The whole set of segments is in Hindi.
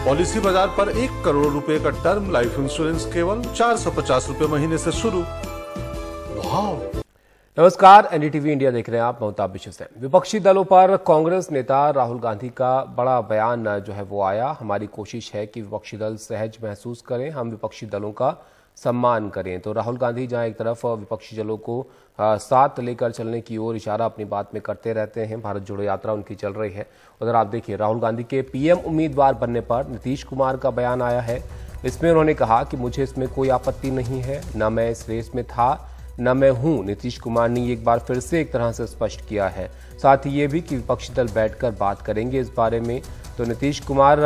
पॉलिसी बाजार पर 1 करोड़ रुपए का टर्म लाइफ इंश्योरेंस केवल 450 रुपए महीने से शुरू। वाह! नमस्कार, एनडीटीवी इंडिया देख रहे हैं आप। ममता बिश्नोई। विपक्षी दलों पर कांग्रेस नेता राहुल गांधी का बड़ा बयान जो है वो आया। हमारी कोशिश है कि विपक्षी दल सहज महसूस करें, हम विपक्षी दलों का सम्मान करें। तो राहुल गांधी जहां एक तरफ विपक्षी दलों को साथ लेकर चलने की ओर इशारा अपनी बात में करते रहते हैं, भारत जोड़ो यात्रा उनकी चल रही है, उधर आप देखिए राहुल गांधी के पीएम उम्मीदवार बनने पर नीतीश कुमार का बयान आया है। इसमें उन्होंने कहा कि मुझे इसमें कोई आपत्ति नहीं है, न मैं इस रेस में था न मैं हूं। नीतीश कुमार ने एक बार फिर से एक तरह से स्पष्ट किया है। साथ ही ये भी कि विपक्षी दल बैठकर बात करेंगे इस बारे में। तो नीतीश कुमार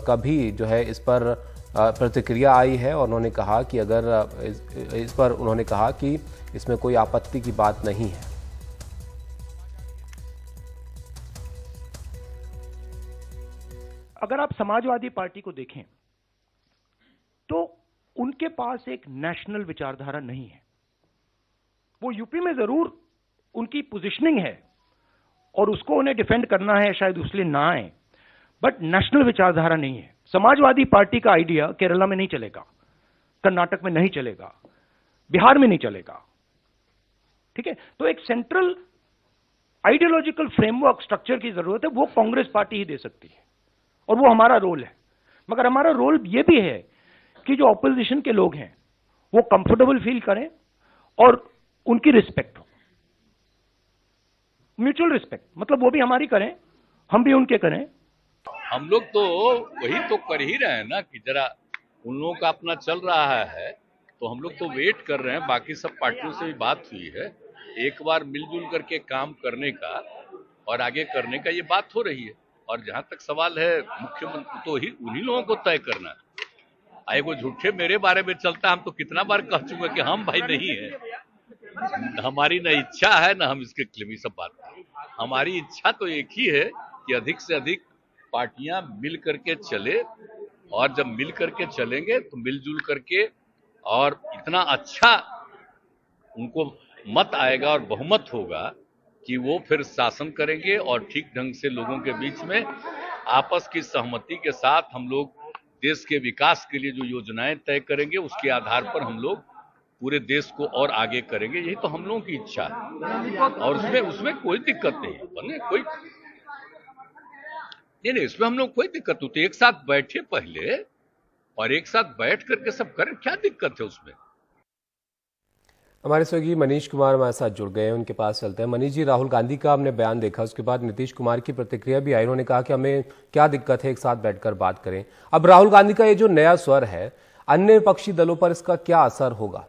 का भी जो है इस पर प्रतिक्रिया आई है और उन्होंने कहा कि इस पर उन्होंने कहा कि इसमें कोई आपत्ति की बात नहीं है। अगर आप समाजवादी पार्टी को देखें तो उनके पास एक नेशनल विचारधारा नहीं है। वो यूपी में जरूर उनकी पोजीशनिंग है और उसको उन्हें डिफेंड करना है, शायद उसलिए ना आए, बट नेशनल विचारधारा नहीं है। समाजवादी पार्टी का आइडिया केरला में नहीं चलेगा, कर्नाटक में नहीं चलेगा, बिहार में नहीं चलेगा। ठीक है, तो एक सेंट्रल आइडियोलॉजिकल फ्रेमवर्क स्ट्रक्चर की जरूरत है, वो कांग्रेस पार्टी ही दे सकती है और वो हमारा रोल है। मगर हमारा रोल यह भी है कि जो ऑपोजिशन के लोग हैं वो कंफर्टेबल फील करें और उनकी रिस्पेक्ट हो, म्यूचुअल रिस्पेक्ट, मतलब वो भी हमारी करें, हम भी उनके करें। हम लोग तो वही तो कर ही रहे हैं ना कि जरा उन लोगों का अपना चल रहा है, तो हम लोग तो वेट कर रहे हैं। बाकी सब पार्टियों से भी बात हुई है, एक बार मिलजुल करके काम करने का और आगे करने का ये बात हो रही है। और जहां तक सवाल है मुख्यमंत्री, तो ही उन्हीं लोगों को तय करना है। आए वो झूठे मेरे बारे में चलता, हम तो कितना बार कह चुके कि हम भाई नहीं है, हमारी न इच्छा है न हम इसके लिए सब बात है। हमारी इच्छा तो एक ही है कि अधिक से अधिक पार्टियां मिल करके चले, और जब मिल करके चलेंगे तो मिलजुल करके और इतना अच्छा उनको मत आएगा और बहुमत होगा कि वो फिर शासन करेंगे और ठीक ढंग से लोगों के बीच में आपस की सहमति के साथ हम लोग देश के विकास के लिए जो योजनाएं तय करेंगे उसके आधार पर हम लोग पूरे देश को और आगे करेंगे। यही तो हम लोगों की इच्छा है और उसमें कोई दिक्कत नहीं है। कोई नहीं, इसमें हम लोग कोई दिक्कत होती है। एक साथ बैठे पहले और एक साथ बैठ करके सब करें, क्या दिक्कत है उसमें। हमारे सहयोगी मनीष कुमार हमारे साथ जुड़ गए हैं, उनके पास चलते हैं। मनीष जी, राहुल गांधी का हमने बयान देखा, उसके बाद नीतीश कुमार की प्रतिक्रिया भी आई। उन्होंने कहा कि हमें क्या दिक्कत है, एक साथ बैठकर बात करें। अब राहुल गांधी का ये जो नया स्वर है, अन्य विपक्षी दलों पर इसका क्या असर होगा?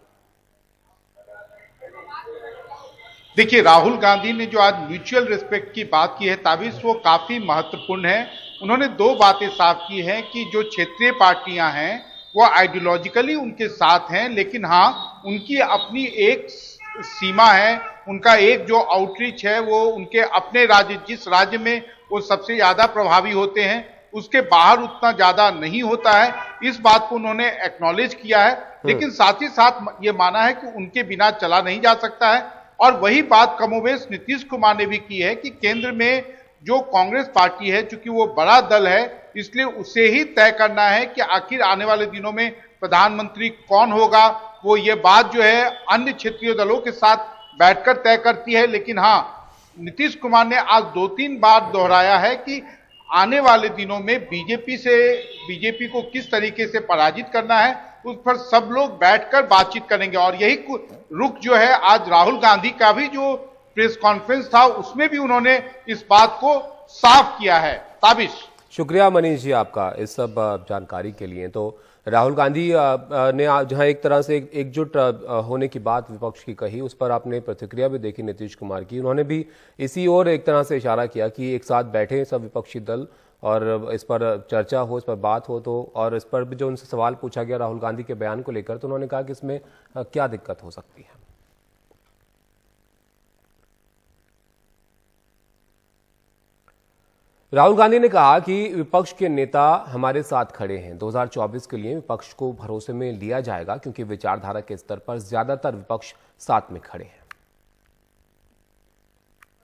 देखिए, राहुल गांधी ने जो आज म्यूचुअल रिस्पेक्ट की बात की है ताबिश, वो काफी महत्वपूर्ण है। उन्होंने दो बातें साफ की हैं कि जो क्षेत्रीय पार्टियां हैं वो आइडियोलॉजिकली उनके साथ हैं, लेकिन हाँ उनकी अपनी एक सीमा है, उनका एक जो आउटरीच है वो उनके अपने राज्य, जिस राज्य में वो सबसे ज्यादा प्रभावी होते हैं उसके बाहर उतना ज्यादा नहीं होता है। इस बात को उन्होंने एक्नॉलेज किया है, लेकिन साथ ही साथ ये माना है कि उनके बिना चला नहीं जा सकता है। और वही बात कमोबेश नीतीश कुमार ने भी की है कि केंद्र में जो कांग्रेस पार्टी है, चूंकि वो बड़ा दल है, इसलिए उसे ही तय करना है कि आखिर आने वाले दिनों में प्रधानमंत्री कौन होगा। वो ये बात जो है अन्य क्षेत्रीय दलों के साथ बैठकर तय करती है। लेकिन हाँ, नीतीश कुमार ने आज 2-3 बार दोहराया है कि आने वाले दिनों में बीजेपी को किस तरीके से पराजित करना है, उस पर सब लोग बैठकर बातचीत करेंगे। और यही रुख जो है आज राहुल गांधी का भी जो प्रेस कॉन्फ्रेंस था उसमें भी उन्होंने इस बात को साफ किया है। ताबिश। शुक्रिया मनीष जी आपका इस सब जानकारी के लिए। तो राहुल गांधी ने जहां एक तरह से एकजुट होने की बात विपक्ष की कही, उस पर आपने प्रतिक्रिया भी देखी नीतीश कुमार की। उन्होंने भी इसी ओर एक तरह से इशारा किया कि एक साथ बैठे सब विपक्षी दल और इस पर चर्चा हो, इस पर बात हो। तो और इस पर भी जो उनसे सवाल पूछा गया राहुल गांधी के बयान को लेकर, तो उन्होंने कहा कि इसमें क्या दिक्कत हो सकती है। राहुल गांधी ने कहा कि विपक्ष के नेता हमारे साथ खड़े हैं। 2024 के लिए विपक्ष को भरोसे में लिया जाएगा क्योंकि विचारधारा के स्तर पर ज्यादातर विपक्ष साथ में खड़े हैं।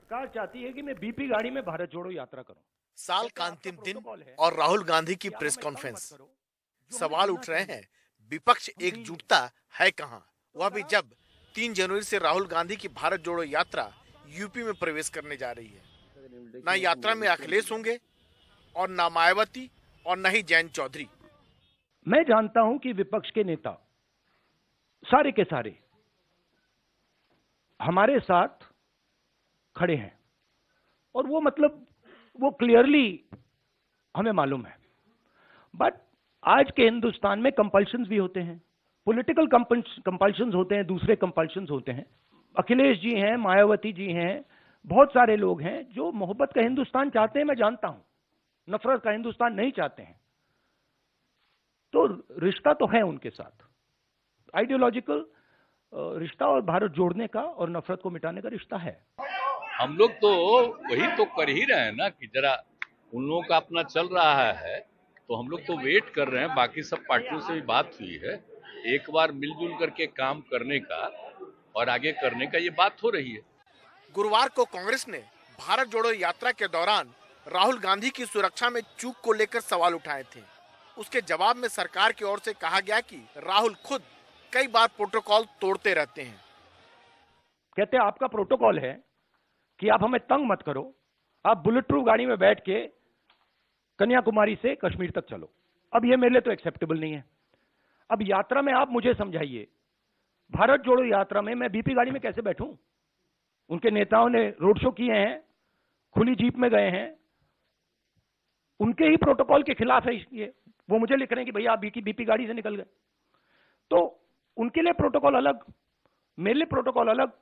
सरकार चाहती है कि मैं बीपी गाड़ी में भारत जोड़ो यात्रा करूं। साल का अंतिम दिन और राहुल गांधी की प्रेस कॉन्फ्रेंस। सवाल उठ रहे हैं, विपक्ष एकजुटता है कहां? वह भी जब 3 जनवरी से राहुल गांधी की भारत जोड़ो यात्रा यूपी में प्रवेश करने जा रही है। न यात्रा में अखिलेश होंगे और न मायावती और न ही जयंत चौधरी। मैं जानता हूं कि विपक्ष के नेता सारे के सारे हमारे साथ खड़े हैं और वो क्लियरली हमें मालूम है। बट आज के हिंदुस्तान में कंपल्शंस भी होते हैं, पॉलिटिकल कंपल्शंस होते हैं, दूसरे कंपल्शंस होते हैं। अखिलेश जी हैं, मायावती जी हैं, बहुत सारे लोग हैं जो मोहब्बत का हिंदुस्तान चाहते हैं, मैं जानता हूं, नफरत का हिंदुस्तान नहीं चाहते हैं। तो रिश्ता तो है उनके साथ, आइडियोलॉजिकल रिश्ता और भारत जोड़ने का और नफरत को मिटाने का रिश्ता है। हम लोग तो वही तो कर ही रहे हैं ना कि जरा उन लोगों का अपना चल रहा है, तो हम लोग तो वेट कर रहे हैं। बाकी सब पार्टियों से भी बात हुई है, एक बार मिलजुल करके काम करने का और आगे करने का ये बात हो रही है। गुरुवार को कांग्रेस ने भारत जोड़ो यात्रा के दौरान राहुल गांधी की सुरक्षा में चूक को लेकर सवाल उठाए थे। उसके जवाब में सरकार की ओर से कहा गया कि राहुल खुद कई बार प्रोटोकॉल तोड़ते रहते हैं। कहते हैं आपका प्रोटोकॉल है कि आप हमें तंग मत करो, आप बुलेट प्रूफ गाड़ी में बैठ के कन्याकुमारी से कश्मीर तक चलो। अब ये मेरे लिए तो एक्सेप्टेबल नहीं है। अब यात्रा में आप मुझे समझाइए, भारत जोड़ो यात्रा में मैं बीपी गाड़ी में कैसे बैठूं? उनके नेताओं ने रोड शो किए हैं, खुली जीप में गए हैं, उनके ही प्रोटोकॉल के खिलाफ है ये। वो मुझे लिख रहे हैं कि भैया आप बीपी गाड़ी से निकल गए। तो उनके लिए प्रोटोकॉल अलग, मेरे लिए प्रोटोकॉल अलग।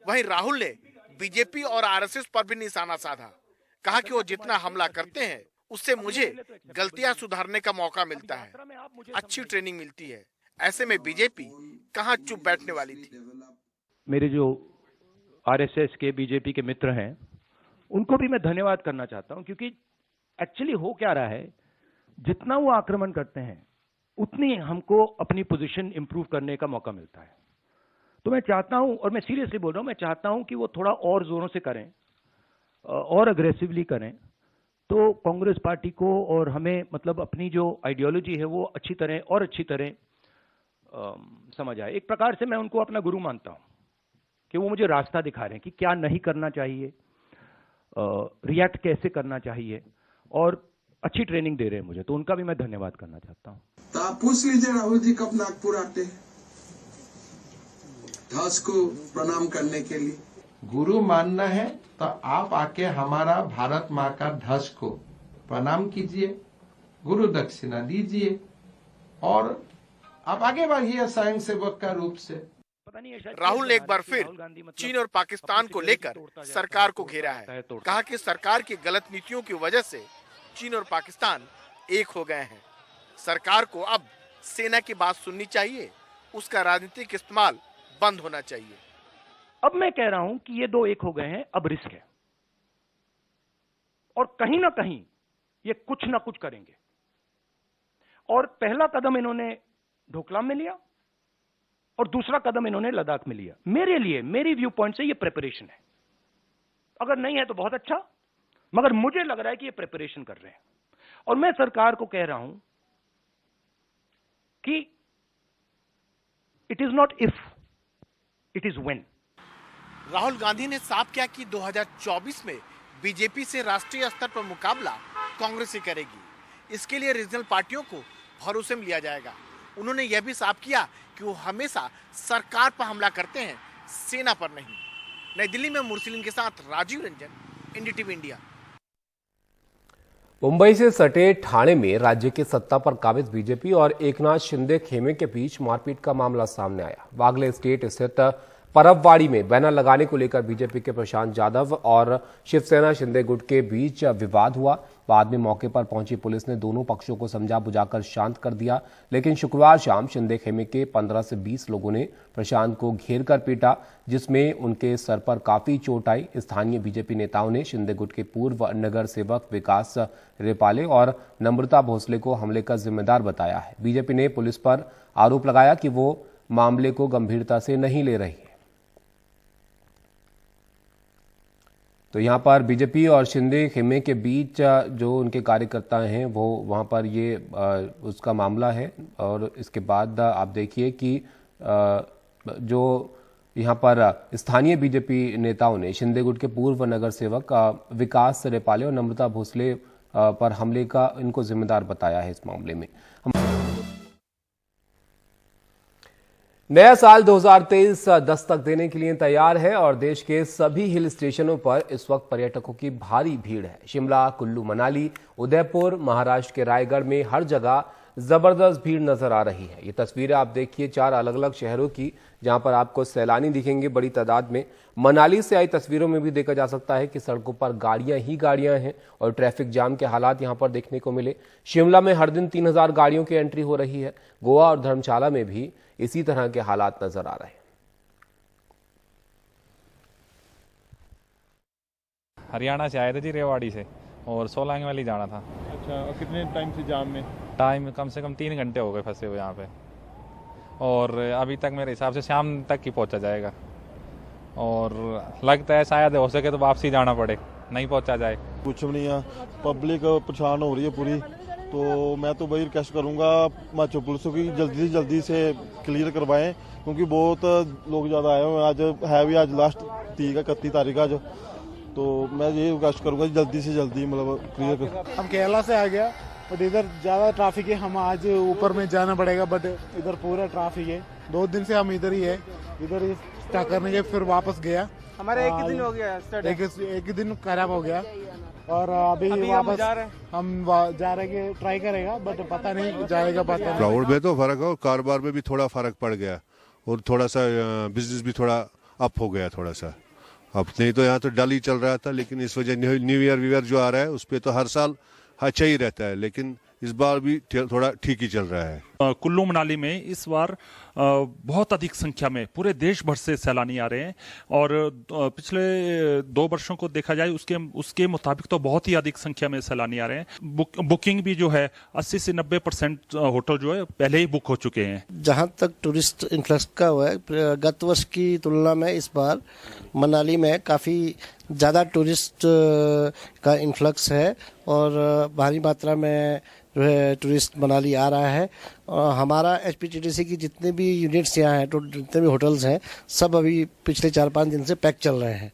वहीं राहुल ने बीजेपी और आरएसएस पर भी निशाना साधा। कहा कि वो जितना हमला करते हैं उससे मुझे गलतियां सुधारने का मौका मिलता है, अच्छी ट्रेनिंग मिलती है। ऐसे में बीजेपी कहां चुप बैठने वाली थी। मेरे जो आरएसएस के बीजेपी के मित्र हैं उनको भी मैं धन्यवाद करना चाहता हूं, क्योंकि एक्चुअली हो क्या रहा है, जितना वो आक्रमण करते हैं उतनी हमको अपनी पोजीशन इंप्रूव करने का मौका मिलता है। तो मैं चाहता हूं, और मैं सीरियसली बोल रहा हूं, मैं चाहता हूं कि वो थोड़ा और जोरों से करें और अग्रेसिवली करें, तो कांग्रेस पार्टी को और हमें अपनी जो आइडियोलॉजी है वो अच्छी तरह समझ आए। एक प्रकार से मैं उनको अपना गुरु मानता हूं कि वो मुझे रास्ता दिखा रहे हैं कि क्या नहीं करना चाहिए, रिएक्ट कैसे करना चाहिए, और अच्छी ट्रेनिंग दे रहे हैं मुझे। तो उनका भी मैं धन्यवाद करना चाहता हूं। तो आप पूछ लीजिए राहुल जी कब नागपुर आते हैं ध्वज को प्रणाम करने के लिए। गुरु मानना है तो आप आके हमारा भारत माँ का ध्वज को प्रणाम कीजिए, गुरु दक्षिणा दीजिए और आप आगे बढ़िए स्वयं सेवक का रूप से। राहुल ने एक बार फिर चीन और पाकिस्तान को लेकर सरकार को घेरा है। कहा कि सरकार की गलत नीतियों की वजह से चीन और पाकिस्तान एक हो गए हैं। सरकार को अब सेना की बात सुननी चाहिए, उसका राजनीतिक इस्तेमाल बंद होना चाहिए। अब मैं कह रहा हूं कि ये दो एक हो गए हैं, अब रिस्क है और कहीं ना कहीं ये कुछ ना कुछ करेंगे। और पहला कदम इन्होंने ढोकलाम में लिया और दूसरा कदम इन्होंने लद्दाख में लिया। मेरे लिए, मेरी व्यू पॉइंट से ये प्रिपरेशन है। अगर नहीं है तो बहुत अच्छा, मगर मुझे लग रहा है कि ये प्रिपरेशन कर रहे हैं। और मैं सरकार को कह रहा हूं कि it is not if, it is when. Rahul Gandhi ने साफ किया कि 2024 में बीजेपी से राष्ट्रीय स्तर पर मुकाबला कांग्रेस ही करेगी। इसके लिए रीजनल पार्टियों को भरोसे में लिया जाएगा। उन्होंने यह भी साफ किया कि वो हमेशा सरकार पर हमला करते हैं, सेना पर नहीं। नई दिल्ली में मुरसलीन के साथ राजीव रंजन, एनडीटीवी इंडिया। मुंबई से सटे ठाणे में राज्य के सत्ता पर काबिज बीजेपी और एकनाथ शिंदे खेमे के बीच मारपीट का मामला सामने आया। वागले स्टेट स्थित परबवाड़ी में बैनर लगाने को लेकर बीजेपी के प्रशांत यादव और शिवसेना शिंदे गुट के बीच विवाद हुआ। बाद में मौके पर पहुंची पुलिस ने दोनों पक्षों को समझा बुझाकर शांत कर दिया, लेकिन शुक्रवार शाम शिंदे खेमे के 15 से 20 लोगों ने प्रशांत को घेर कर पीटा, जिसमें उनके सर पर काफी चोट आई। स्थानीय बीजेपी नेताओं ने शिंदे गुट के पूर्व नगर सेवक विकास रेपाले और नम्रता भोसले को हमले का जिम्मेदार बताया है। बीजेपी ने पुलिस पर आरोप लगाया कि वो मामले को गंभीरता से नहीं ले रही है। तो यहाँ पर बीजेपी और शिंदे खेमे के बीच जो उनके कार्यकर्ता हैं वो वहाँ पर ये उसका मामला है। और इसके बाद आप देखिए कि जो यहाँ पर स्थानीय बीजेपी नेताओं ने शिंदे गुट के पूर्व नगर सेवक विकास रेपाले और नम्रता भोसले पर हमले का इनको जिम्मेदार बताया है। इस मामले में नया साल 2023 दस्तक देने के लिए तैयार है और देश के सभी हिल स्टेशनों पर इस वक्त पर्यटकों की भारी भीड़ है। शिमला, कुल्लू मनाली, उदयपुर, महाराष्ट्र के रायगढ़ में हर जगह जबरदस्त भीड़ नजर आ रही है। ये तस्वीरें आप देखिए 4 अलग अलग शहरों की, जहां पर आपको सैलानी दिखेंगे बड़ी तादाद में। मनाली से आई तस्वीरों में भी देखा जा सकता है कि सड़कों पर गाड़ियां ही गाड़ियां हैं और ट्रैफिक जाम के हालात यहां पर देखने को मिले। शिमला में हर दिन 3000 गाड़ियों की एंट्री हो रही है। गोवा और धर्मशाला में भी इसी तरह के हालात नजर आ रहे हैं। हरियाणा से आए थे जी, रेवाड़ी से, और सोलांग वैली जाना था। अच्छा, और कितने टाइम से जाम में? टाइम कम से कम 3 घंटे हो गए फंसे हुए यहाँ पे, और अभी तक मेरे हिसाब से शाम तक ही पहुँचा जाएगा। और लगता है शायद हो सके तो वापसी जाना पड़े, नहीं पहुँचा जाए। कुछ भी नहीं है, पब्लिक परेशान हो रही है पूरी। तो मैं तो वही रिक्वेस्ट करूंगा हिमाचल पुलिस की जल्दी से क्लियर करवाएं, क्योंकि बहुत लोग ज़्यादा आए हुए हैं। आज है भी आज लास्ट 31 तारीख आज, तो मैं ये रिक्वेस्ट करूंगा जल्दी से जल्दी मतलब क्लियर कर। हम केरला से आ गया, बट इधर ज़्यादा ट्रैफिक है। हम आज ऊपर में जाना पड़ेगा, बट इधर पूरा ट्रैफिक है। 2 दिन से हम इधर ही है, इधर ही स्टक करने के फिर वापस गया। हमारा एक ही दिन हो गया, एक ही दिन खराब हो गया, और अभी वापस हम जा रहे हैं, ट्राई करेगा, बट पता नहीं जाएगा, पता नहीं। क्राउड में तो फर्क है और कारोबार में भी थोड़ा फर्क पड़ गया, और थोड़ा सा बिजनेस भी थोड़ा अप हो गया थोड़ा सा। अब नहीं तो यहाँ तो डल ही चल रहा था, लेकिन इस वजह न्यू ईयर जो आ रहा है उस पर तो हर साल अच्छा ही रहता है, लेकिन इस बार भी थोड़ा ठीक ही चल रहा है। कुल्लू मनाली में इस बार बहुत अधिक संख्या में पूरे देश भर से सैलानी आ रहे हैं, और पिछले 2 वर्षों को देखा जाए उसके मुताबिक तो बहुत ही अधिक संख्या में सैलानी आ रहे हैं। बुकिंग भी जो है 80 से 90% होटल जो है पहले ही बुक हो चुके हैं। जहां तक टूरिस्ट इन्फ्लक्स का हुआ है, गत वर्ष की तुलना में इस बार मनाली में काफ़ी ज़्यादा टूरिस्ट का इन्फ्लक्स है, और भारी मात्रा में जो है टूरिस्ट मनाली आ रहा है। और हमारा एचपीटीडीसी की जितने भी यूनिट्स यहाँ हैं, जितने भी होटल्स हैं, सब अभी पिछले 4-5 दिन से पैक चल रहे हैं।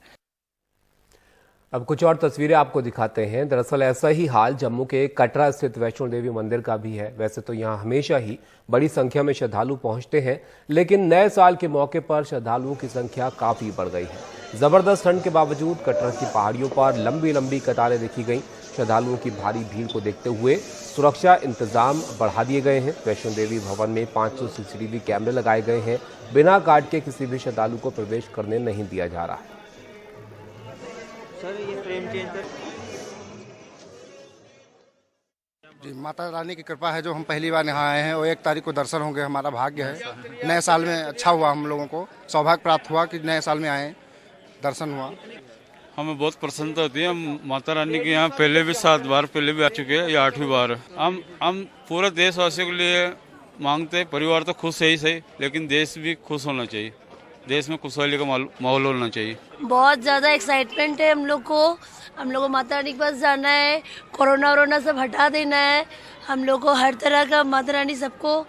अब कुछ और तस्वीरें आपको दिखाते हैं। दरअसल ऐसा ही हाल जम्मू के कटरा स्थित वैष्णो देवी मंदिर का भी है। वैसे तो यहाँ हमेशा ही बड़ी संख्या में श्रद्धालु पहुंचते हैं, लेकिन नए साल के मौके पर श्रद्धालुओं की संख्या काफी बढ़ गई है। जबरदस्त ठंड के बावजूद कटरा की पहाड़ियों पर लंबी लंबी कतारें देखी गई। श्रद्धालुओं की भारी भीड़ को देखते हुए सुरक्षा इंतजाम बढ़ा दिए गए हैं। वैष्णो देवी भवन में 500 सीसीटीवी कैमरे लगाए गए हैं। बिना गार्ड के किसी भी श्रद्धालु को प्रवेश करने नहीं दिया जा रहा है। सर ये फ्रेम चेंज कर। जी, माता रानी की कृपा है जो हम पहली बार यहाँ आए हैं, और 1 तारीख को दर्शन होंगे, हमारा भाग्य है। नए साल में अच्छा हुआ, हम लोगों को सौभाग्य प्राप्त हुआ कि नए साल में आए, दर्शन हुआ। हमें बहुत प्रसन्नता होती है। हम माता रानी के यहाँ पहले भी 7 बार पहले भी आ चुके हैं, ये 8वीं बार। हम पूरे देशवासियों के लिए मांगते हैं, परिवार तो खुश है ही सही, लेकिन देश भी खुश होना चाहिए। देश में खुशहाली का माहौल होना चाहिए। बहुत ज़्यादा एक्साइटमेंट है हम लोग को माता रानी के पास जाना है। कोरोना सब हटा देना है। हम लोग को हर तरह का माता रानी सबको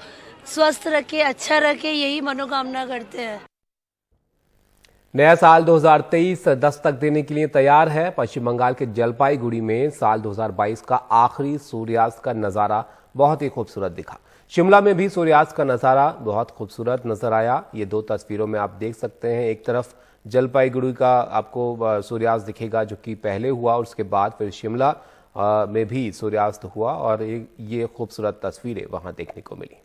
स्वस्थ रखे, अच्छा रखे, यही मनोकामना करते हैं। नया साल 2023 दस्तक देने के लिए तैयार है। पश्चिम बंगाल के जलपाईगुड़ी में साल 2022 का आखिरी सूर्यास्त का नज़ारा बहुत ही खूबसूरत दिखा। शिमला में भी सूर्यास्त का नज़ारा बहुत खूबसूरत नजर आया। ये 2 तस्वीरों में आप देख सकते हैं। एक तरफ जलपाईगुड़ी का आपको सूर्यास्त दिखेगा जो कि पहले हुआ, और उसके बाद फिर शिमला में भी सूर्यास्त हुआ, और ये खूबसूरत तस्वीरें वहां देखने को मिली।